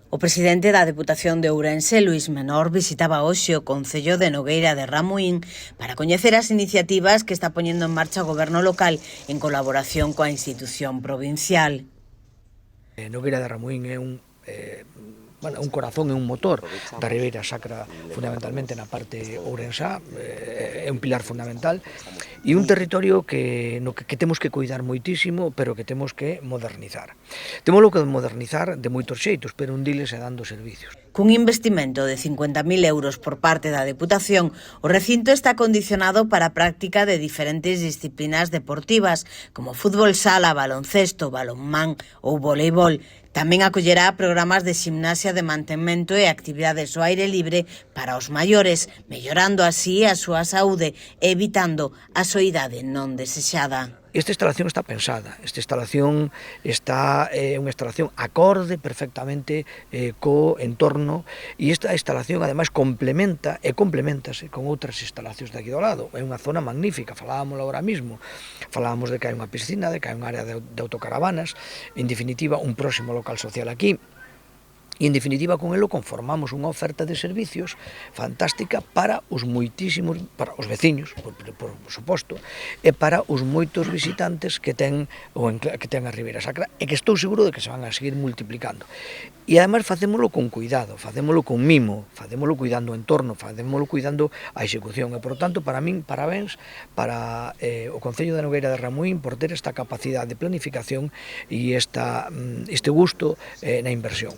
O presidente da Deputación de Ourense, Luís Menor, visitaba hoxe o concello de Nogueira de Ramuín para coñecer as iniciativas que está poñendo en marcha o goberno local en colaboración coa institución provincial. Nogueira de Ramuín é un corazón e un motor da Ribeira Sacra, fundamentalmente na parte ourensá, é un pilar fundamental e un territorio que temos que cuidar moitísimo, pero que temos que modernizar. Témolo que modernizar de moitos xeitos, pero un diles é dando servicios. Cun investimento de 50.000 euros por parte da Deputación, o recinto está condicionado para a práctica de diferentes disciplinas deportivas, como fútbol sala, baloncesto, balonmán ou voleibol. Tamén acollerá programas de ximnasia de mantemento e actividades ao aire libre para os maiores, mellorando así a súa saúde e evitando a soidade non desexada. Esta instalación está pensada, esta instalación é unha instalación acorde perfectamente co entorno e esta instalación ademais complementase con outras instalacións de aquí do lado. É unha zona magnífica, falábamos agora mismo, falábamos de que hai unha piscina, de que hai unha área de autocaravanas, en definitiva un próximo local social aquí. E, en definitiva, con elo conformamos unha oferta de servicios fantástica para os veciños, por suposto, e para os moitos visitantes que ten a Ribeira Sacra e que estou seguro de que se van a seguir multiplicando. E, ademais, facémolo con cuidado, facémolo con mimo, facémolo cuidando o entorno, facémolo cuidando a execución. E, por tanto, para min, parabéns para o Concello de Nogueira de Ramuín por ter esta capacidade de planificación e este gusto na inversión.